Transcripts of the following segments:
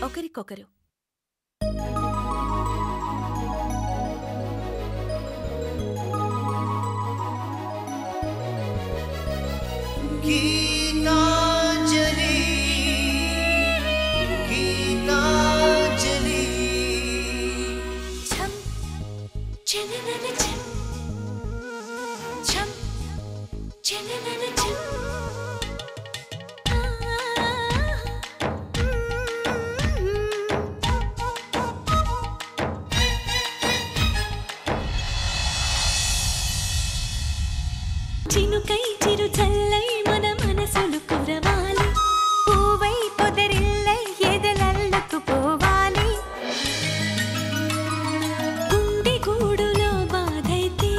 ఒకరికొకరు. గీతాంజలి గీతాంజలి ఛం చెననన ఛం ఛం చెననన ఛం చినుకై చిరు చల్లై మన మనసులు కురవాలి, పూవై పొదరిల్లై ఎదలల్లుకు పోవాలి. గుండె గూడులో బాధైతే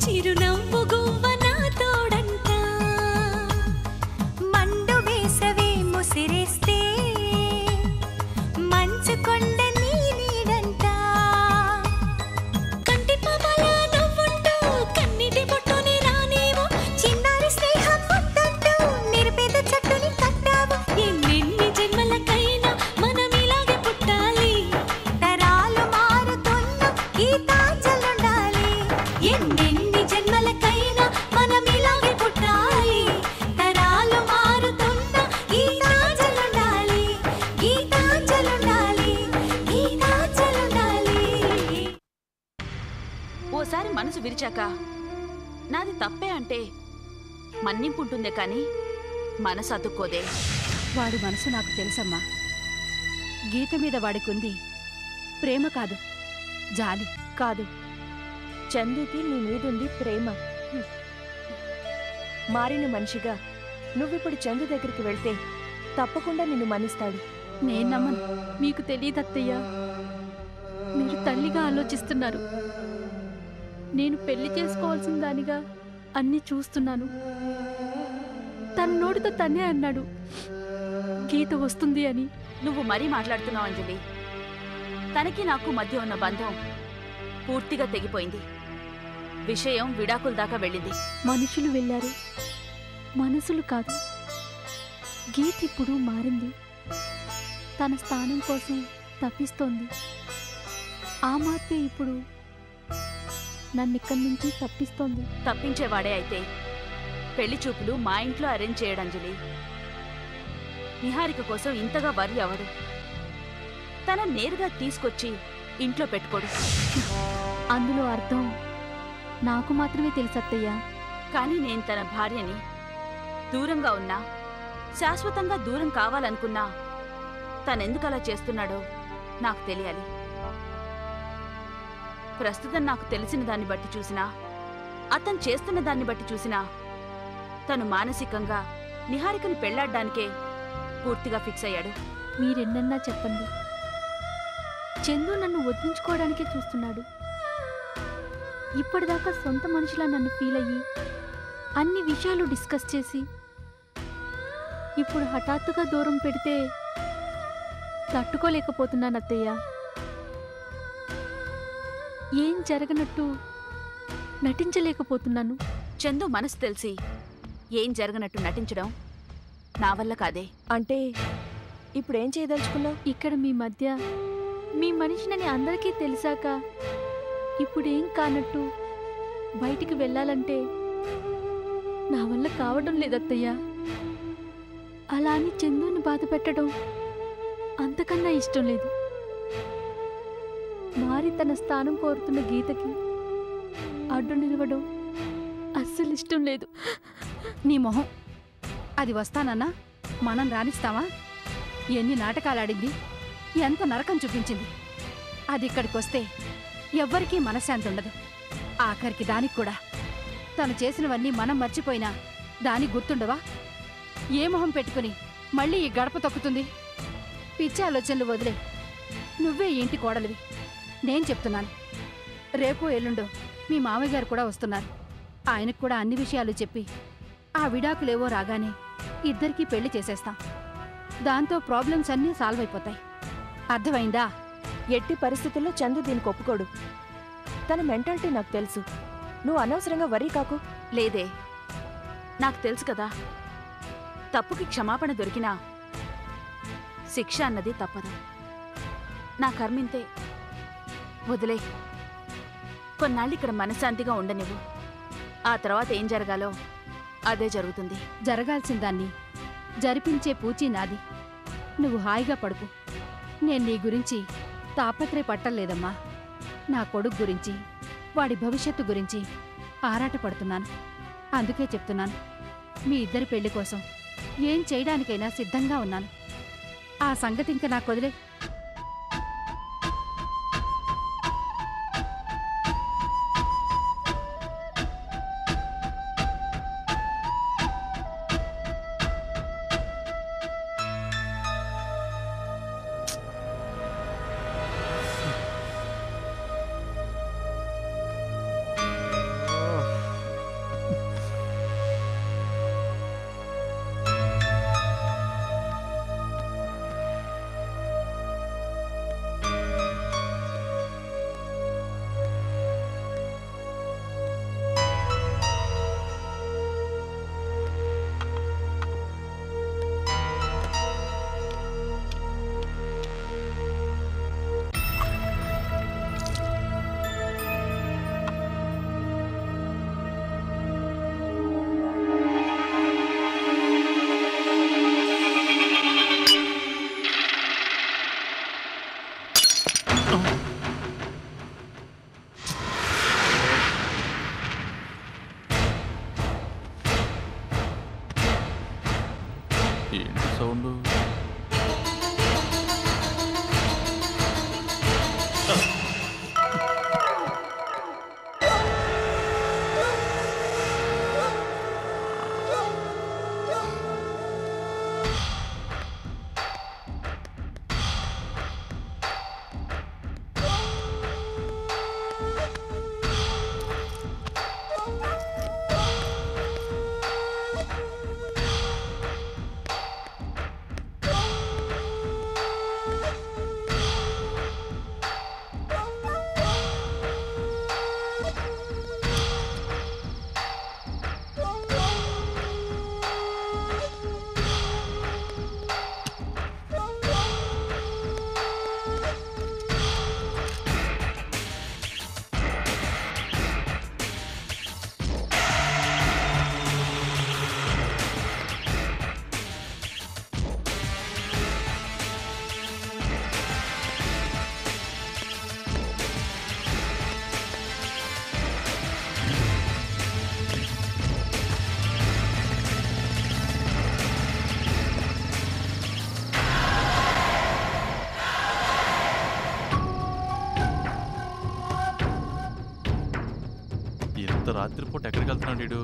చిరునవ్వు గువ్వ నా తోడంట. మండు వేసవే ముసిరేస్తే మంచు కొండ నీ నీడంట. కంటి పాపలా నవ్వుంటూ కన్నిటి బొట్టుని రానేమో, చిన్నారి స్నేహం ముద్దంటూ నిరుపేద చెట్టుని కట్టావు. ఎన్నెన్ని జన్మలకైనా మనం ఇలాగే పుట్టాలి, తరాలు మారుతున్న గీతాంజలుండాలి. ఎన్నెన్ని జన్మలకైనా మనం ఇలాగే పుట్టాలి, తరాలు మారుతున్న గీతాంజలుండాలి. గీతాంజలుండాలి, గీతాంజలుండాలి. ఓసారి మనసు విరిచాక నాది తప్పే అంటే మన్నింపుంటుందే కాని మనసు అతుక్కోదే. వాడి మనసు నాకు తెలుసమ్మా. గీత మీద వాడికుంది ప్రేమ కాదు, జాలి. కాదు, చందుకి నీ మీదుంది ప్రేమ. మారిన మనిషిగా నువ్విప్పుడు చందు దగ్గరికి వెళ్తే తప్పకుండా నిన్ను మన్నిస్తాడు. నేను నమ్మను. మీకు తెలియదత్తయ్యా, మీరు తల్లిగా ఆలోచిస్తున్నారు. నేను పెళ్లి చేసుకోవాల్సిన దానిగా అన్నీ చూస్తున్నాను. తన నోటితో తనే అన్నాడు గీత వస్తుంది అని. నువ్వు మరీ మాట్లాడుతున్నావు అంజలి. తనకి నాకు మధ్య ఉన్న బంధం పూర్తిగా తెగిపోయింది. విషయం విడాకుల దాకా వెళ్ళింది. మనుషులు వెళ్ళారు, మనసులు కాదు. గీత ఇప్పుడు మారింది. తన స్థానం కోసం తప్పిస్తోంది. ఆ మార్పే ఇప్పుడు నన్నిక్కడి నుంచి తప్పిస్తోంది. తప్పించేవాడే అయితే పెళ్లి చూపులు మా ఇంట్లో అరేంజ్ చేయడంజలి. నిహారిక కోసం ఇంతగా వరి అవడు. తన నేరుగా తీసుకొచ్చి ఇంట్లో పెట్టుకోడు. అందులో అర్థం నాకు మాత్రమే తెలుసత్తయ్యా. కానీ నేను తన భార్యని. దూరంగా ఉన్నా, శాశ్వతంగా దూరం కావాలనుకున్నా తనెందుకు అలా చేస్తున్నాడో నాకు తెలియాలి. ప్రస్తుతం నాకు తెలిసిన దాన్ని బట్టి చూసినా, అతను చేస్తున్న దాన్ని బట్టి చూసినా తను మానసికంగా నిహారికని పెళ్లాడ్డానికే పూర్తిగా ఫిక్స్ అయ్యాడు. మీరెన్నన్నా చెప్పండి, చందు నన్ను వదిలించుకోవడానికే చూస్తున్నాడు. ఇప్పటిదాకా సొంత మనిషిలా నన్ను ఫీల్ అయ్యి అన్ని విషయాలు డిస్కస్ చేసి ఇప్పుడు హఠాత్తుగా దూరం పెడితే తట్టుకోలేకపోతున్నాను అత్తయ్య. ఏం జరగనట్టు నటించలేకపోతున్నాను. చందు మనసు తెలిసి ఏం జరగనట్టు నటించడం నా వల్ల కాదే. అంటే ఇప్పుడేం చేయదలుచుకున్నావు? ఇక్కడ మీ మధ్య మీ మనిషినని అందరికీ తెలిసాక ఇప్పుడేం కానట్టు బయటికి వెళ్ళాలంటే నా వల్ల కావడం లేదత్తయ్యా. అలా అని చందుని బాధ పెట్టడం అంతకన్నా ఇష్టం లేదు. మారి తన స్థానం కోరుతున్న గీతకి అడ్డు నిలవడం అస్సలు ఇష్టం లేదు. నీ మొహం, అది వస్తానన్నా మనం రాణిస్తావా? ఎన్ని నాటకాలాడింది, ఎంత నరకం చూపించింది. అది ఇక్కడికి వస్తే ఎవ్వరికీ మనశ్శాంతి ఉండదు. ఆఖరికి దానికి కూడా. తను చేసినవన్నీ మనం మర్చిపోయినా దానికి గుర్తుండవా? ఏ మొహం పెట్టుకుని మళ్ళీ ఈ గడప తొక్కుతుంది? పిచ్చి ఆలోచనలు వదిలే. నువ్వే ఇంటి కోడలివి. నేను చెప్తున్నాను, రేపు ఎల్లుండో మీ మామయ్య గారు కూడా వస్తున్నారు. ఆయనకు కూడా అన్ని విషయాలు చెప్పి ఆ విడాకులేవో రాగానే ఇద్దరికీ పెళ్లి చేసేస్తాం. దాంతో ప్రాబ్లమ్స్ అన్నీ సాల్వ్ అయిపోతాయి. అర్థమైందా? ఎట్టి పరిస్థితుల్లో చందు దీనికి ఒప్పుకోడు. తన మెంటాలిటీ నాకు తెలుసు. నువ్వు అనవసరంగా వరీ కాకు. లేదే, నాకు తెలుసు కదా. తప్పుకి క్షమాపణ దొరికినా శిక్ష అన్నది తప్పదు. నా కర్మింతే. వదిలే. కొన్నాళ్ళు ఇక్కడ మనశ్శాంతిగా ఉండనివ్వు. ఆ తర్వాత ఏం జరగాలో అదే జరుగుతుంది. జరగాల్సిన దాన్ని జరిపించే పూచి నాది. నువ్వు హాయిగా పడుకు. నేను నీ గురించి తాపత్రయపట్టలేదమ్మా. నా కొడుకు గురించి, వాడి భవిష్యత్తు గురించి ఆరాటపడుతున్నాను. అందుకే చెప్తున్నాను, మీ ఇద్దరి పెళ్లి కోసం ఏం చేయడానికైనా సిద్ధంగా ఉన్నాను. ఆ సంగతి ఇంక నాకు వదిలే. ఏంటి సౌండ్? రాత్రిపూట ఎక్కడికి వెళ్తున్నాడు వీడు?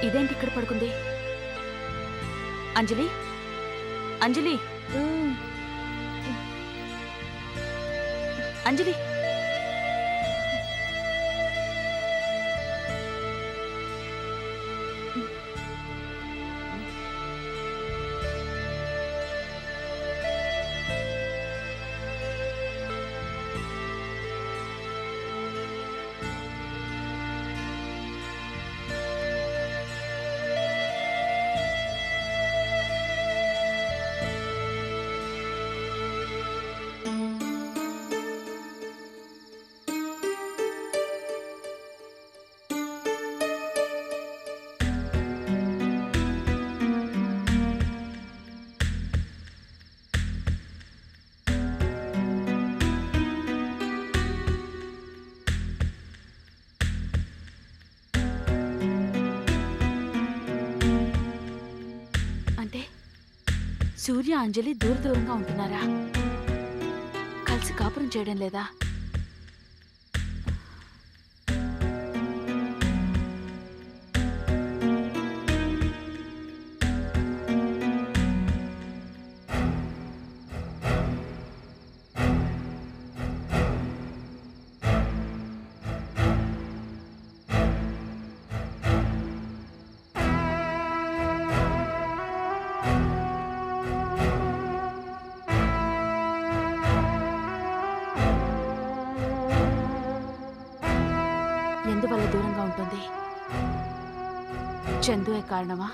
ఇదేంటి ఇక్కడ పడుకుంది? అంజలి, అంజలి, అంజలి. సూర్య అంజలి దూరంగా ఉంటున్నారా? కలిసి కాపురం చేయడం లేదా? చందుయే కారణమా?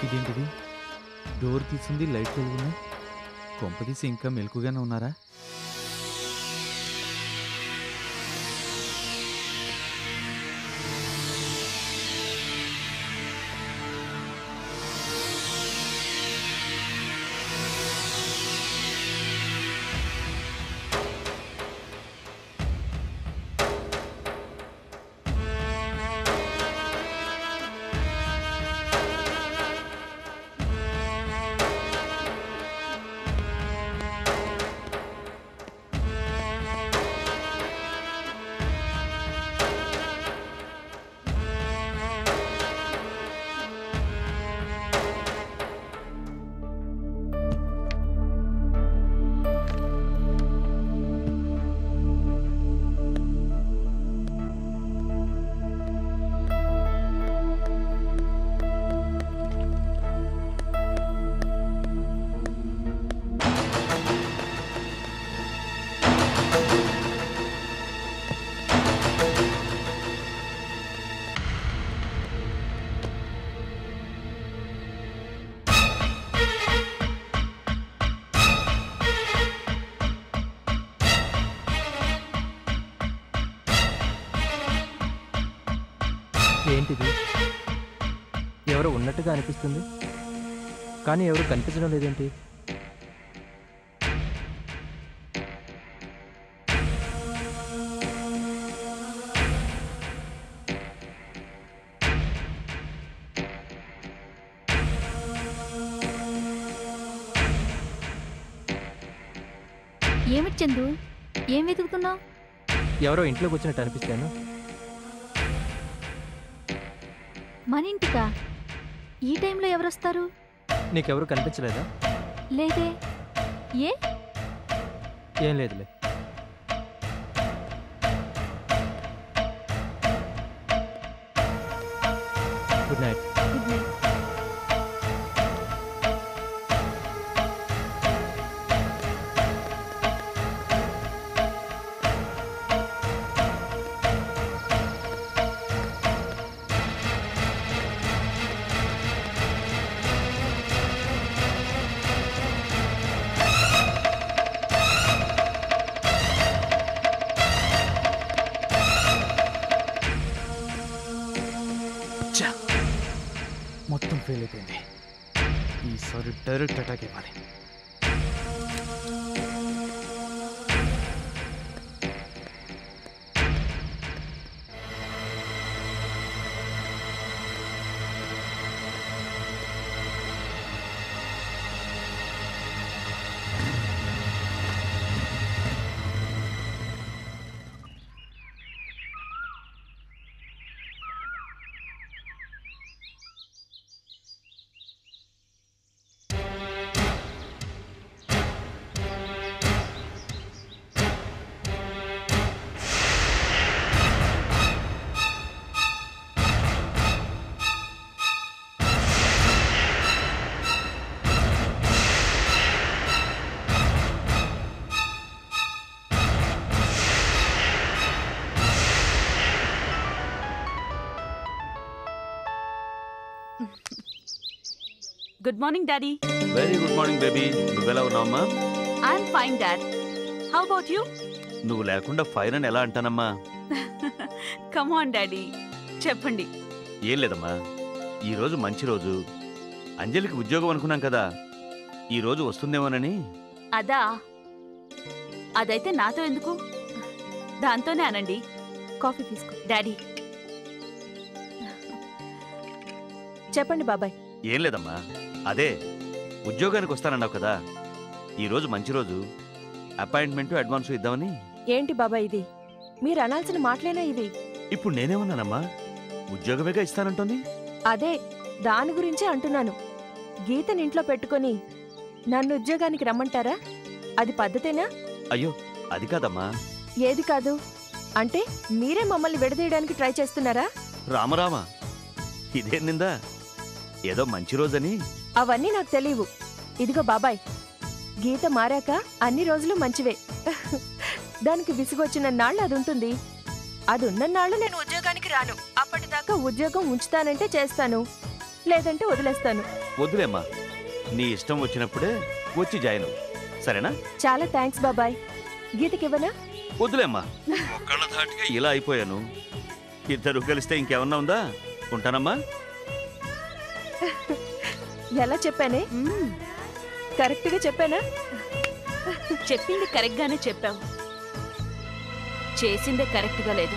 ఇదేంటిది? డోర్ తీసింది, లైట్ వెలుగున్నాయి. కొంపదీసి ఇంకా మెలకుగానే ఉన్నారా? ఏంటిది? ఎవరు ఉన్నట్టుగా అనిపిస్తుంది, కానీ ఎవరు కనిపించడం లేదేంటి? ఏమిటి చందు, ఏం వెతుకుతున్నావు? ఎవరో ఇంట్లోకి వచ్చినట్టు అనిపిస్తాను. మన ఇంటికా? ఈ టైంలో ఎవరొస్తారు? నీకెవరు కనిపించలేదా? లేదే. ఏ? ఏం లేదులే. Good night. Good night. మొత్తం ఫెయిల్ అయిపోయింది. ఈసారి డైరెక్ట్ అటాక్ ఇవ్వాలి. Good morning daddy. Very good morning baby. నువ్వెలా ఉన్నావమ్మా? I'm fine dad. How about you? నువ్వు లేకుండా ఫైన్ అని ఎలా అంటానమ్మా? కమ్ ఆన్ డాడీ, చెప్పండి. ఏం లేదమ్మా, ఈరోజు మంచి రోజు. అంజలికి ఉద్యోగం అనుకున్నాం కదా, ఈ రోజు వస్తుందేమోనని. అదా? అదైతే నాతో ఎందుకు, దాంతోనే అనండి. కాఫీ తీసుకో. డాడీ చెప్పండి బాబాయ్. ఏం లేదమ్మా, అదే ఉద్యోగానికి వస్తానన్నావు కదా, ఈరోజు మంచి రోజు. అపాయింట్మెంటు అడ్వాన్సు ఇద్దామని. ఏంటి బాబాయ్ ఇది? మీరు అనాల్సిన మాటలేనా ఇవి? ఇప్పుడు నేనేమన్నానమ్మా? ఉద్యోగమేగా ఇస్తానంటోంది. అదే, దాని గురించే అంటున్నాను. గీతని ఇంట్లో పెట్టుకొని నన్ను ఉద్యోగానికి రమ్మంటారా? అది పద్ధతేనా? అయ్యో, అది కాదమ్మా. ఏది కాదు అంటే మీరే మమ్మల్ని విడదీయడానికి ట్రై చేస్తున్నారా? రామరామ, ఇదేం నిందా? ఏదో మంచి రోజని. అవన్నీ నాకు తెలియవు. ఇదిగో బాబాయ్, గీత మారాక అన్ని రోజులు మంచివే. దానికి విసుగొచ్చిన నాళ్ళు అది ఉంటుంది. అది ఉన్నన్నాళ్ళు నేను ఉద్యోగానికి రాను. అప్పటిదాకా ఉద్యోగం ఉంచుతానంటే చేస్తాను, లేదంటే వదిలేస్తాను. వద్దులేమ్మా, నీ ఇష్టం వచ్చినప్పుడే వచ్చి జాయిన్ అవ్వు, సరేనా? చాలా థ్యాంక్స్ బాబాయ్. గీతకివ్వనా? వద్దులేమ్మా, ఒక్కళ్ళ ధాటిగా ఇలా అయిపోయాను. ఇద్దరు కలిస్తే ఇంకేమన్నా ఉందా? ఉంటానమ్మా. ఎలా చెప్పానే? కరెక్ట్గా చెప్పానా? చెప్పింది కరెక్ట్గానే చెప్పావు, చేసిందే కరెక్ట్గా లేదు.